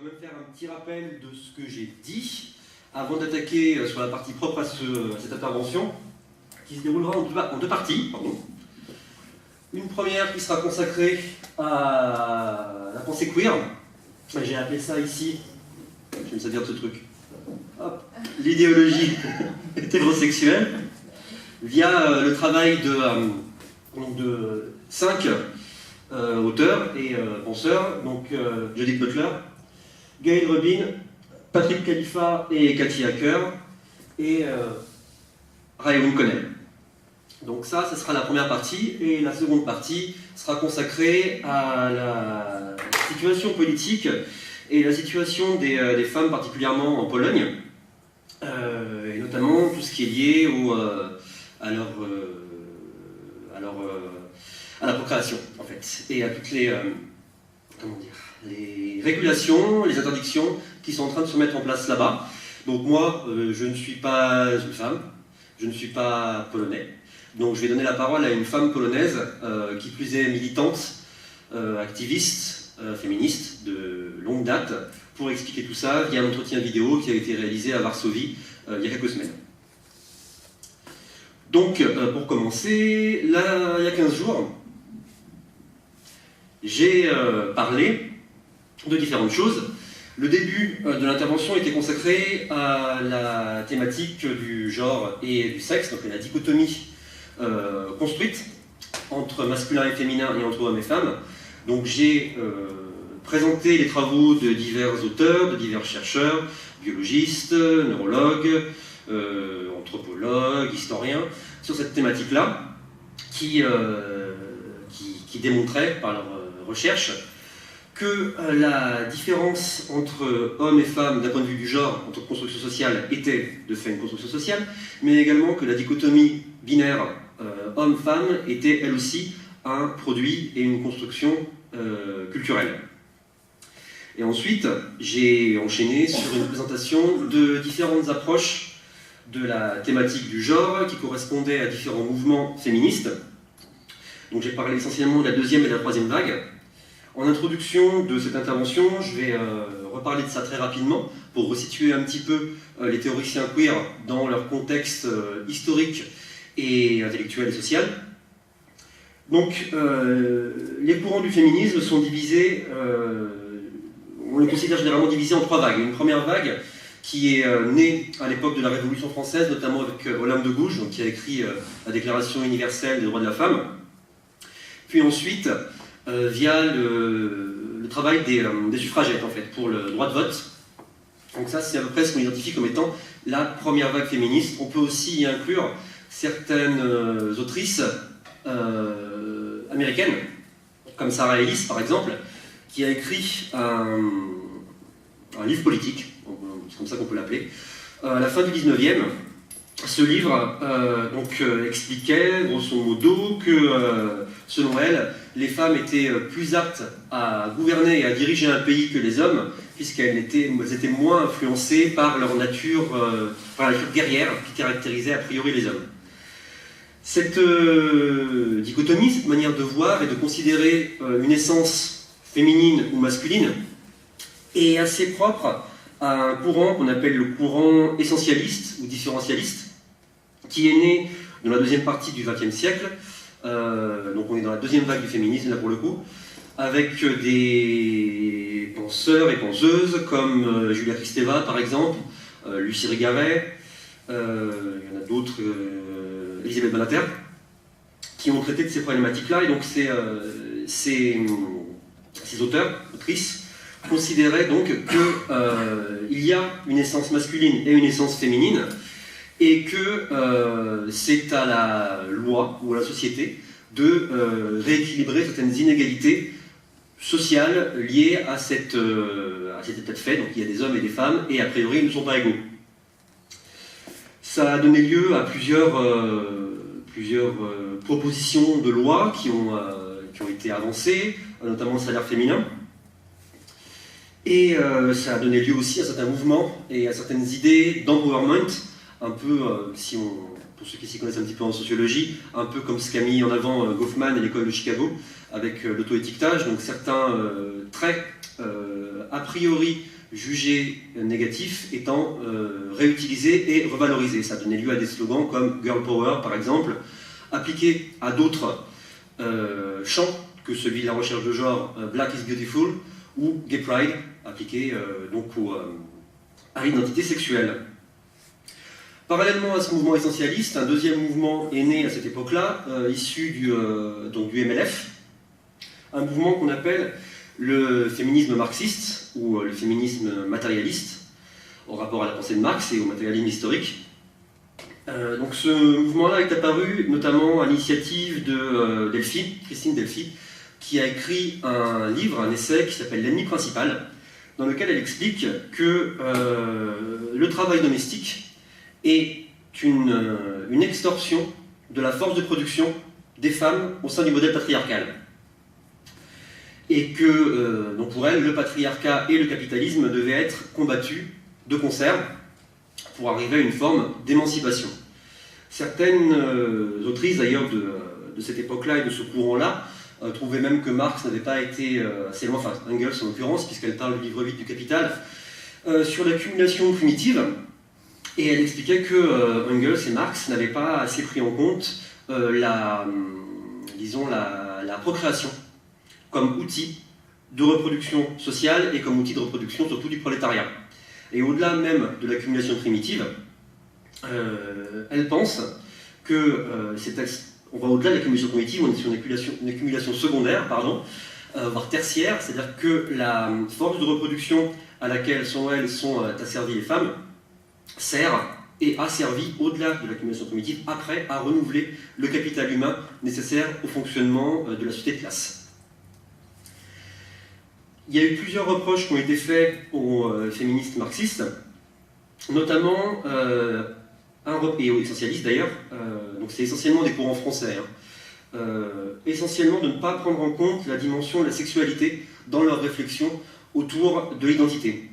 quand même faire un petit rappel de ce que j'ai dit avant d'attaquer sur la partie propre à cette intervention, qui se déroulera en deux parties. Pardon. Une première qui sera consacrée à la pensée queer. J'ai appelé ça ici, je ne sais dire ce truc, l'idéologie hétérosexuelle, via le travail de 5 auteurs et penseurs, donc Judith Butler, Gail Rubin, Patrick Khalifa et Cathy Hacker, et Raewyn Connell. Donc ça, ce sera la première partie, et la seconde partie sera consacrée à la situation politique et la situation des femmes, particulièrement en Pologne, et notamment tout ce qui est lié à la procréation, en fait, et à toutes les régulations, les interdictions qui sont en train de se mettre en place là-bas. Donc moi, je ne suis pas une femme, je ne suis pas polonais, donc je vais donner la parole à une femme polonaise, qui plus est militante, activiste, féministe de longue date, pour expliquer tout ça via un entretien vidéo qui a été réalisé à Varsovie il y a quelques semaines. Donc, pour commencer, là, il y a 15 jours, j'ai parlé de différentes choses. Le début de l'intervention était consacré à la thématique du genre et du sexe, donc à la dichotomie construite entre masculin et féminin et entre hommes et femmes. Donc j'ai présenté les travaux de divers auteurs, de divers chercheurs, biologistes, neurologues, anthropologues, historiens, sur cette thématique-là, qui démontraient par leurs recherches que la différence entre hommes et femmes d'un point de vue du genre en tant que construction sociale était de fait une construction sociale, mais également que la dichotomie binaire homme-femme était elle aussi un produit et une construction culturelle. Et ensuite, j'ai enchaîné sur une présentation de différentes approches de la thématique du genre qui correspondaient à différents mouvements féministes. Donc j'ai parlé essentiellement de la deuxième et de la troisième vague. En introduction de cette intervention, je vais reparler de ça très rapidement pour resituer un petit peu les théoriciens queer dans leur contexte historique et intellectuel et social. Donc, les courants du féminisme sont divisés, on les considère généralement divisés en 3 vagues. Une première vague qui est née à l'époque de la Révolution française, notamment avec Olympe de Gouges, donc, qui a écrit la Déclaration universelle des droits de la femme. Puis ensuite, via le travail des suffragettes, en fait, pour le droit de vote. Donc ça, c'est à peu près ce qu'on identifie comme étant la première vague féministe. On peut aussi y inclure certaines autrices américaine, comme Sarah Ellis par exemple, qui a écrit un livre politique, c'est comme ça qu'on peut l'appeler, à la fin du 19e. Ce livre expliquait grosso modo que, selon elle, les femmes étaient plus aptes à gouverner et à diriger un pays que les hommes, puisqu'elles étaient moins influencées par leur nature, par la nature guerrière qui caractérisait a priori les hommes. Cette dichotomie, cette manière de voir et de considérer une essence féminine ou masculine est assez propre à un courant qu'on appelle le courant essentialiste ou différentialiste, qui est né dans la deuxième partie du XXe siècle. Donc on est dans la deuxième vague du féminisme là pour le coup, avec des penseurs et penseuses comme Julia Kristeva par exemple, Lucie Rigaret, il y en a d'autres, Elisabeth Banater, qui ont traité de ces problématiques-là. Et donc ces auteurs, autrices, considéraient donc qu'il y a une essence masculine et une essence féminine, et que c'est à la loi ou à la société de rééquilibrer certaines inégalités sociales liées à cet état de fait. Donc il y a des hommes et des femmes, et a priori ils ne sont pas égaux. Ça a donné lieu à plusieurs propositions de loi qui ont été avancées, notamment le salaire féminin. Et ça a donné lieu aussi à certains mouvements et à certaines idées d'empowerment, un peu, pour ceux qui s'y connaissent un petit peu en sociologie, un peu comme ce qu'a mis en avant Goffman et l'école de Chicago, avec l'auto-étiquetage. Donc certains traits a priori jugés négatifs étant réutilisés et revalorisés. Ça donnait lieu à des slogans comme Girl Power, par exemple, appliqués à d'autres champs que celui de la recherche de genre Black is Beautiful ou Gay Pride, appliqué donc à l'identité sexuelle. Parallèlement à ce mouvement essentialiste, un deuxième mouvement est né à cette époque-là, issu donc du MLF, un mouvement qu'on appelle le féminisme marxiste ou le féminisme matérialiste, en rapport à la pensée de Marx et au matérialisme historique. Donc ce mouvement-là est apparu notamment à l'initiative de Delphi, Christine Delphi, qui a écrit un livre, un essai qui s'appelle L'ennemi principal, dans lequel elle explique que le travail domestique est une extorsion de la force de production des femmes au sein du modèle patriarcal. Et que, donc pour elle, le patriarcat et le capitalisme devaient être combattus de concert pour arriver à une forme d'émancipation. Certaines autrices, d'ailleurs, de cette époque-là et de ce courant-là, trouvaient même que Marx n'avait pas été assez loin, enfin Engels en l'occurrence, puisqu'elle parle du livre 8 du Capital, sur l'accumulation primitive, et elle expliquait que Engels et Marx n'avaient pas assez pris en compte la procréation comme outil de reproduction sociale et comme outil de reproduction surtout du prolétariat. Et au-delà même de l'accumulation primitive, elle pense que on va au-delà de l'accumulation primitive, on est sur une accumulation secondaire, voire tertiaire, c'est-à-dire que la force de reproduction à laquelle sont asservies les femmes sert et a servi, au-delà de l'accumulation primitive, après à renouveler le capital humain nécessaire au fonctionnement de la société de classe. Il y a eu plusieurs reproches qui ont été faits aux féministes marxistes, notamment et aux essentialistes d'ailleurs, donc c'est essentiellement des courants français, essentiellement de ne pas prendre en compte la dimension de la sexualité dans leur réflexion autour de l'identité.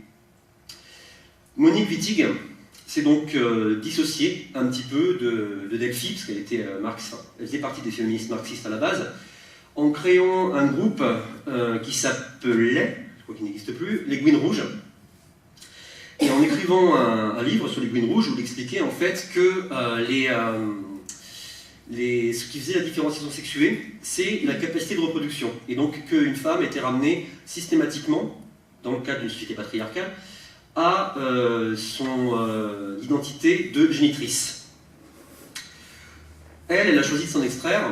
Monique Wittig s'est donc dissociée un petit peu de Delphi, parce qu'elle elle faisait partie des féministes marxistes à la base, en créant un groupe qui s'appelait, je crois qu'il n'existe plus, les Gouines Rouges, et en écrivant un livre sur les Gouines Rouges où il expliquait en fait que ce qui faisait la différenciation sexuée, c'est la capacité de reproduction, et donc qu'une femme était ramenée systématiquement, dans le cadre d'une société patriarcale, à son identité de génitrice. Elle a choisi de s'en extraire,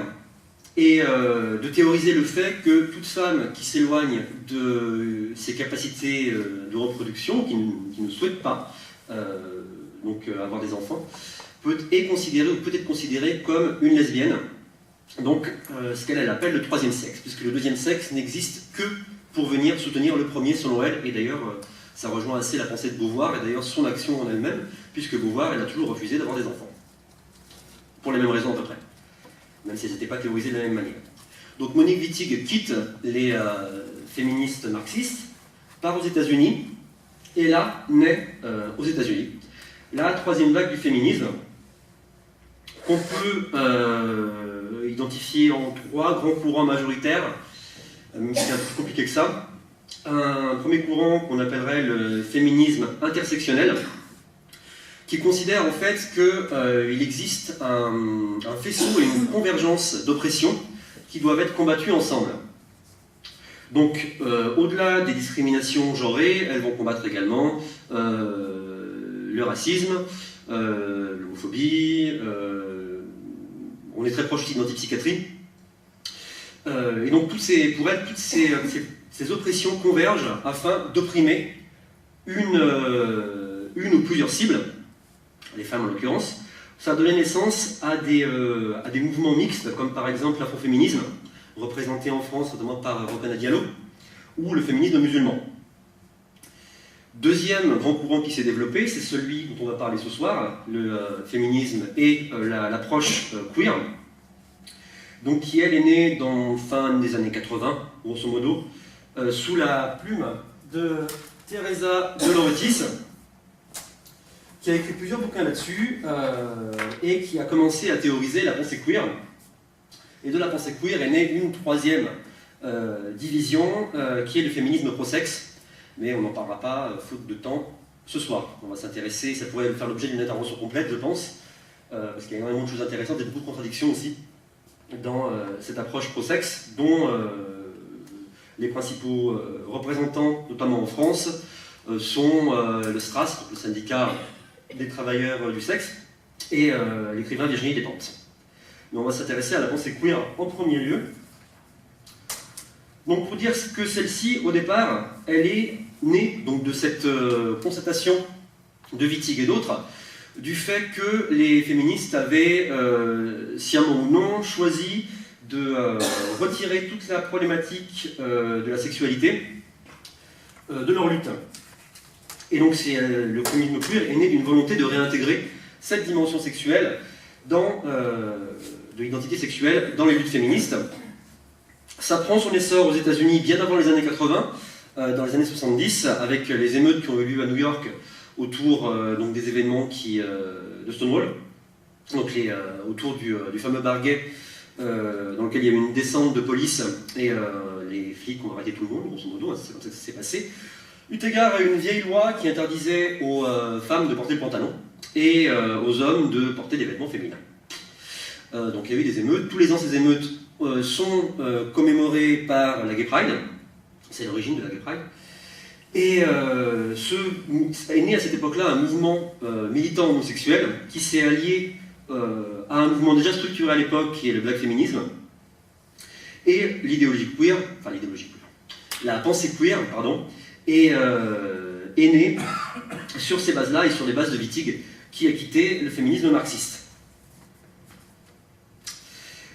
et de théoriser le fait que toute femme qui s'éloigne de ses capacités de reproduction, qui ne souhaite pas avoir des enfants, peut être considérée comme une lesbienne, donc ce qu'elle appelle le troisième sexe, puisque le deuxième sexe n'existe que pour venir soutenir le premier selon elle, et d'ailleurs ça rejoint assez la pensée de Beauvoir, et d'ailleurs son action en elle-même, puisque Beauvoir, elle a toujours refusé d'avoir des enfants, pour les mêmes raisons à peu près, même si elles n'étaient pas théorisées de la même manière. Donc Monique Wittig quitte les féministes marxistes, part aux États-Unis, et là naît aux États-Unis la troisième vague du féminisme, qu'on peut identifier en trois grands courants majoritaires, même si c'est un peu plus compliqué que ça. Un premier courant qu'on appellerait le féminisme intersectionnel, qui considère en fait qu'il existe un faisceau et une convergence d'oppressions qui doivent être combattues ensemble. Donc, au-delà des discriminations genrées, elles vont combattre également le racisme, l'homophobie, on est très proche aussi de l'antipsychiatrie. Et donc, pour elles, toutes ces oppressions convergent afin d'opprimer une ou plusieurs cibles, les femmes en l'occurrence. Ça a donné naissance à des mouvements mixtes, comme par exemple l'afroféminisme, représenté en France notamment par Rokhaya Diallo, ou le féminisme musulman. Deuxième grand courant qui s'est développé, c'est celui dont on va parler ce soir, le féminisme et l'approche queer, donc qui elle est née dans fin des années 80, grosso modo, sous la plume de Teresa de Lauretis, qui a écrit plusieurs bouquins là-dessus et qui a commencé à théoriser la pensée queer. Et de la pensée queer est née une troisième division qui est le féminisme pro-sexe, mais on n'en parlera pas, faute de temps, ce soir. On va s'intéresser, ça pourrait faire l'objet d'une intervention complète, je pense, parce qu'il y a énormément de choses intéressantes et beaucoup de contradictions aussi dans cette approche pro-sexe, dont les principaux représentants, notamment en France, sont le STRAS, le syndicat des travailleurs du sexe, et l'écrivain Virginie Despentes. Mais on va s'intéresser à la pensée queer en premier lieu. Donc pour dire que celle-ci, au départ, elle est née donc, de cette constatation de Wittig et d'autres, du fait que les féministes avaient, sciemment ou non, choisi de retirer toute la problématique de la sexualité de leur lutte. Et donc le féminisme queer est né d'une volonté de réintégrer cette dimension sexuelle de l'identité sexuelle dans les luttes féministes. Ça prend son essor aux États-Unis bien avant les années 80, dans les années 70, avec les émeutes qui ont eu lieu à New York autour donc des événements de Stonewall, donc autour du fameux bar gay, dans lequel il y a eu une descente de police et les flics ont arrêté tout le monde, grosso modo, c'est comme ça que ça s'est passé. Eu égard à une vieille loi qui interdisait aux femmes de porter le pantalon et aux hommes de porter des vêtements féminins. Donc il y a eu des émeutes. Tous les ans, ces émeutes sont commémorées par la Gay Pride. C'est l'origine de la Gay Pride. Et est né à cette époque-là un mouvement militant homosexuel qui s'est allié à un mouvement déjà structuré à l'époque qui est le black féminisme et l'idéologie queer, la pensée queer, pardon, est née sur ces bases-là et sur les bases de Wittig qui a quitté le féminisme marxiste.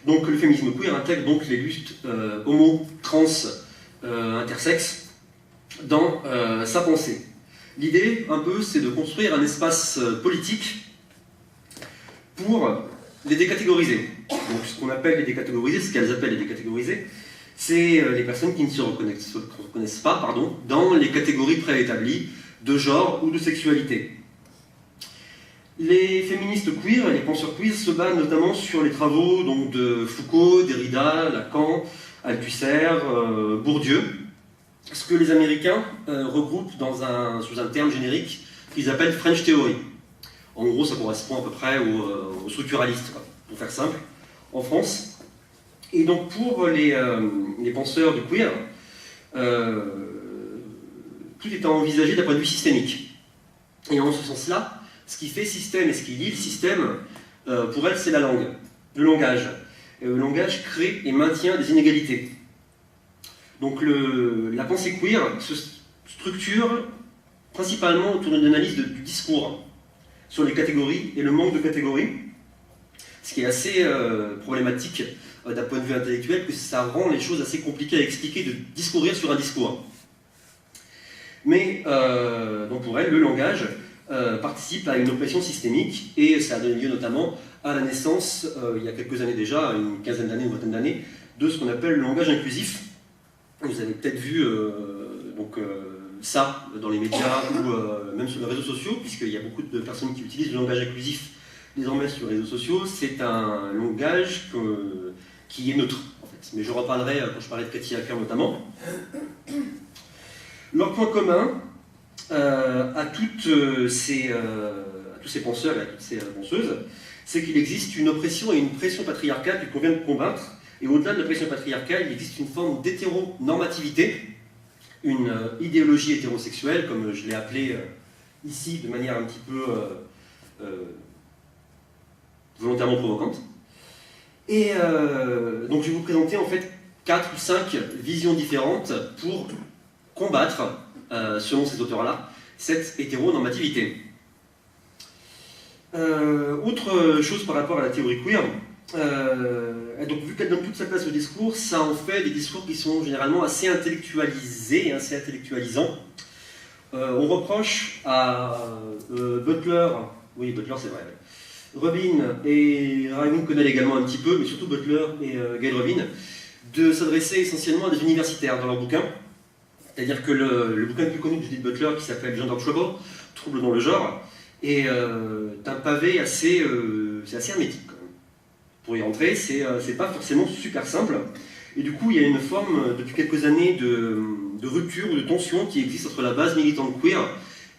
Donc le féminisme queer intègre donc les luttes homo, trans, intersexes dans sa pensée. L'idée, un peu, c'est de construire un espace politique pour les décatégoriser. Donc ce qu'on appelle les décatégorisés, ce qu'elles appellent les décatégorisés, c'est les personnes qui ne se reconnaissent pas dans les catégories préétablies de genre ou de sexualité. Les féministes queer, les penseurs queer se basent notamment sur les travaux donc, de Foucault, Derrida, Lacan, Althusser, Bourdieu, ce que les Américains regroupent sous un terme générique qu'ils appellent French Theory. En gros, ça correspond à peu près aux structuralistes, pour faire simple, en France. Et donc pour les penseurs du queer, tout est à envisager d'un point de vue systémique. Et en ce sens-là, ce qui fait système et ce qui lie le système, pour elles, c'est la langue, le langage. Et le langage crée et maintient des inégalités. Donc la pensée queer se structure principalement autour d'une analyse du discours sur les catégories et le manque de catégories, ce qui est assez problématique d'un point de vue intellectuel, que ça rend les choses assez compliquées à expliquer de discourir sur un discours. Mais donc pour elle, le langage participe à une oppression systémique, et ça a donné lieu notamment à la naissance, il y a quelques années déjà, une quinzaine d'années, une vingtaine d'années, de ce qu'on appelle le langage inclusif. Vous avez peut-être vu ça dans les médias ou même sur les réseaux sociaux, puisqu'il y a beaucoup de personnes qui utilisent le langage inclusif désormais sur les réseaux sociaux. C'est un langage qui est neutre, en fait. Mais je reparlerai quand je parlais de Cathy Hacker notamment. Leur point commun à tous ces penseurs et à toutes ces penseuses, c'est qu'il existe une oppression et une pression patriarcale qu'il convient de combattre. Et au-delà de la pression patriarcale, il existe une forme d'hétéronormativité, une idéologie hétérosexuelle, comme je l'ai appelé ici de manière un petit peu volontairement provocante. Et donc je vais vous présenter en fait 4 ou 5 visions différentes pour combattre, selon ces auteurs-là, cette hétéronormativité. Autre chose par rapport à la théorie queer, donc vu qu'elle donne toute sa place au discours, ça en fait des discours qui sont généralement assez intellectualisés et assez intellectualisants. On reproche à Butler, oui Butler c'est vrai, Rubin et Raymond connaît également un petit peu, mais surtout Butler et Gail Rubin, de s'adresser essentiellement à des universitaires dans leurs bouquins. C'est-à-dire que le bouquin le plus connu de Judith Butler, qui s'appelle Gender Trouble, Trouble dans le genre, est un pavé assez hermétique. Pour y rentrer, c'est pas forcément super simple. Et du coup, il y a une forme, depuis quelques années, de rupture ou de tension qui existe entre la base militante queer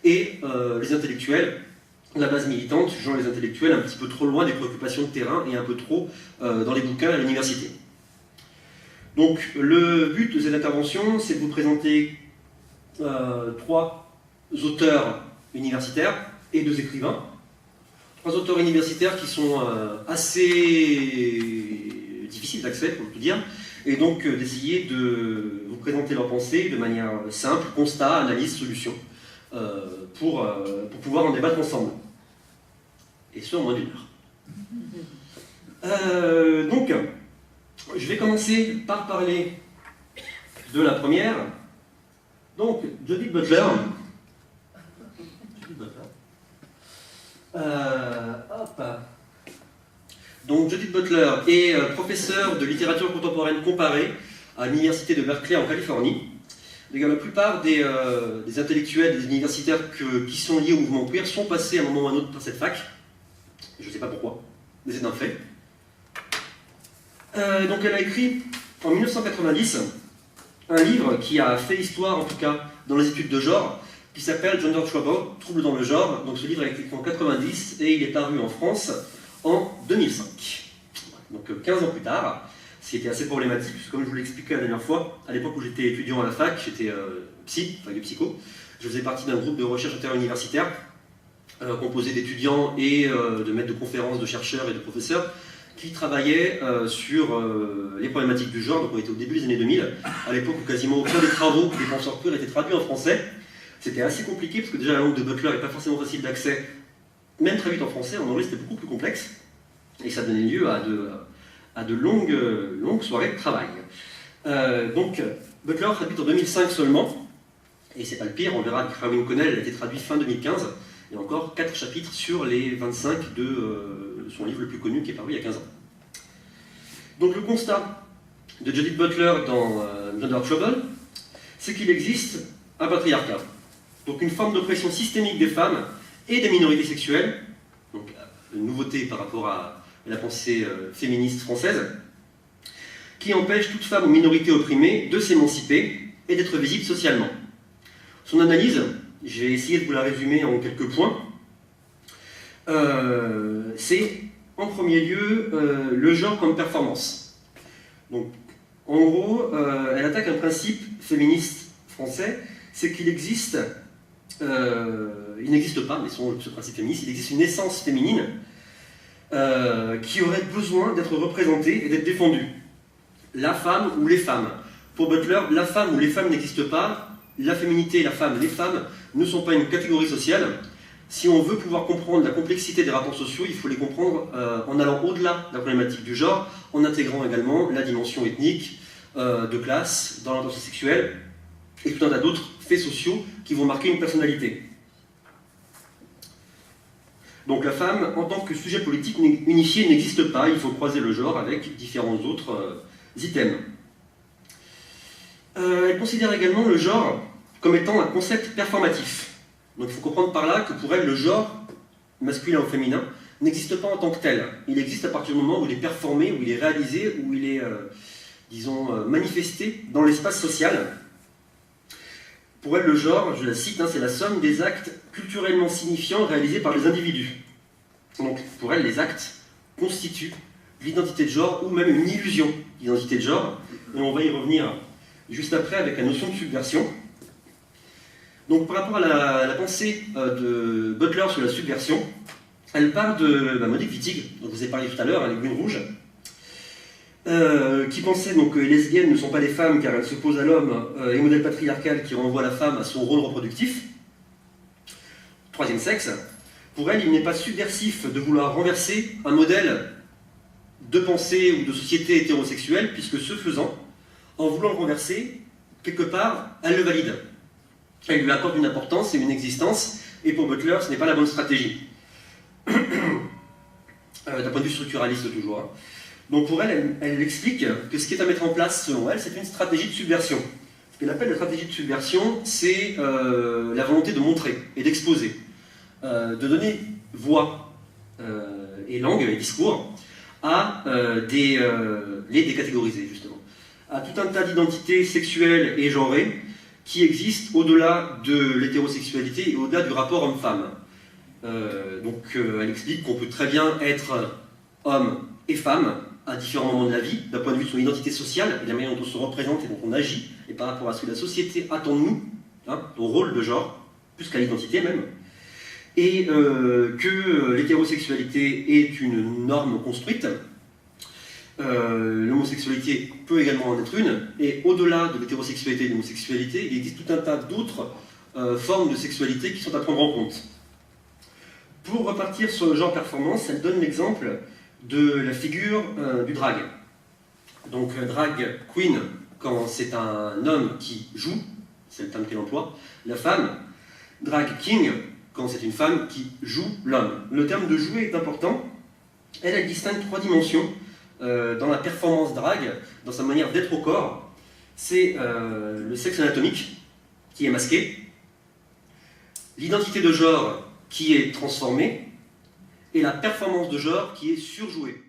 et les intellectuels. La base militante jugeant les intellectuels un petit peu trop loin des préoccupations de terrain et un peu trop dans les bouquins à l'université. Donc, le but de cette intervention, c'est de vous présenter 3 auteurs universitaires et 2 écrivains. 3 auteurs universitaires qui sont assez difficiles d'accès, pour tout dire, et donc d'essayer de vous présenter leurs pensées de manière simple, constat, analyse, solution, pour pouvoir en débattre ensemble. Et ce, en moins d'1 heure. Donc, je vais commencer par parler de la première. Donc, Judith Butler. Donc, Judith Butler est professeure de littérature contemporaine comparée à l'université de Berkeley en Californie. D'ailleurs, la plupart des intellectuels, des universitaires qui sont liés au mouvement queer sont passés à un moment ou à un autre par cette fac. Je ne sais pas pourquoi, mais c'est un fait. Donc, elle a écrit en 1990 un livre qui a fait histoire, en tout cas, dans les études de genre, qui s'appelle Gender Trouble, Trouble dans le genre. Donc, ce livre a été écrit en 90 et il est paru en France en 2005. Donc 15 ans plus tard, ce qui était assez problématique, puisque comme je vous l'ai expliqué la dernière fois, à l'époque où j'étais étudiant à la fac, j'étais fac de psycho, je faisais partie d'un groupe de recherche interuniversitaire composé d'étudiants et de maîtres de conférences, de chercheurs et de professeurs qui travaillaient sur les problématiques du genre. Donc on était au début des années 2000, à l'époque où quasiment aucun des travaux des penseurs queer étaient traduits en français. C'était assez compliqué, parce que déjà la langue de Butler n'est pas forcément facile d'accès, même très vite en français. En anglais c'était beaucoup plus complexe, et ça donnait lieu à de longues soirées de travail. Donc Butler traduit en 2005 seulement, et c'est pas le pire, on verra que Ramin Connell a été traduit fin 2015, et encore 4 chapitres sur les 25 de son livre le plus connu qui est paru il y a 15 ans. Donc le constat de Judith Butler dans Gender Trouble, c'est qu'il existe un patriarcat, donc une forme d'oppression systémique des femmes et des minorités sexuelles, donc une nouveauté par rapport à la pensée féministe française, qui empêche toute femme ou minorité opprimée de s'émanciper et d'être visible socialement. Son analyse, j'ai essayé de vous la résumer en quelques points, c'est en premier lieu le genre comme performance. Donc, en gros, elle attaque un principe féministe français, c'est qu'il existe, il n'existe pas, mais ce principe féministe, il existe une essence féminine qui aurait besoin d'être représentée et d'être défendue. La femme ou les femmes. Pour Butler, la femme ou les femmes n'existent pas, la féminité, la femme, les femmes ne sont pas une catégorie sociale. Si on veut pouvoir comprendre la complexité des rapports sociaux, il faut les comprendre en allant au-delà de la problématique du genre, en intégrant également la dimension ethnique, de classe, dans l'orientation sexuelle, et tout un tas d'autres faits sociaux qui vont marquer une personnalité. Donc la femme, en tant que sujet politique unifié, n'existe pas, il faut croiser le genre avec différents autres items. Elle considère également le genre comme étant un concept performatif. Donc il faut comprendre par là que pour elle, le genre, masculin ou féminin, n'existe pas en tant que tel. Il existe à partir du moment où il est performé, où il est réalisé, où il est, disons, manifesté dans l'espace social. Pour elle, le genre, je la cite, c'est la somme des actes culturellement signifiants réalisés par les individus. Donc pour elle, les actes constituent l'identité de genre ou même une illusion d'identité de genre. Et on va y revenir juste après avec la notion de subversion. Donc par rapport à la pensée de Butler sur la subversion, elle parle de Monique Wittig, dont je vous ai parlé tout à l'heure, les Brunes Rouges, qui pensait donc que les lesbiennes ne sont pas des femmes car elles s'opposent à l'homme et au modèle patriarcal qui renvoie la femme à son rôle reproductif. Troisième sexe. Pour elle, il n'est pas subversif de vouloir renverser un modèle de pensée ou de société hétérosexuelle, puisque ce faisant, en voulant le renverser, quelque part, elle le valide. Elle lui accorde une importance et une existence, et pour Butler, ce n'est pas la bonne stratégie. D'un point de vue structuraliste toujours. Hein. Donc pour elle, elle explique que ce qui est à mettre en place, selon elle, c'est une stratégie de subversion. Ce qu'elle appelle la stratégie de subversion, c'est la volonté de montrer et d'exposer, de donner voix et langue et discours à les décatégoriser, justement, à tout un tas d'identités sexuelles et genrées qui existent au-delà de l'hétérosexualité et au-delà du rapport homme-femme. Elle explique qu'on peut très bien être homme et femme à différents moments de la vie, d'un point de vue de son identité sociale et de la manière dont on se représente et dont on agit, et par rapport à ce que la société attend de nous, au rôle de genre, plus qu'à l'identité même, et que l'hétérosexualité est une norme construite. L'homosexualité peut également en être une, et au-delà de l'hétérosexualité et de l'homosexualité, il existe tout un tas d'autres formes de sexualité qui sont à prendre en compte. Pour repartir sur le genre performance, elle donne l'exemple de la figure du drag. Donc drag queen, quand c'est un homme qui joue, c'est le terme qu'elle emploie, la femme. Drag king, quand c'est une femme qui joue l'homme. Le terme de jouer est important. Elle distingue 3 dimensions dans la performance drag, dans sa manière d'être au corps. C'est le sexe anatomique, qui est masqué, l'identité de genre qui est transformée, et la performance de genre qui est surjouée.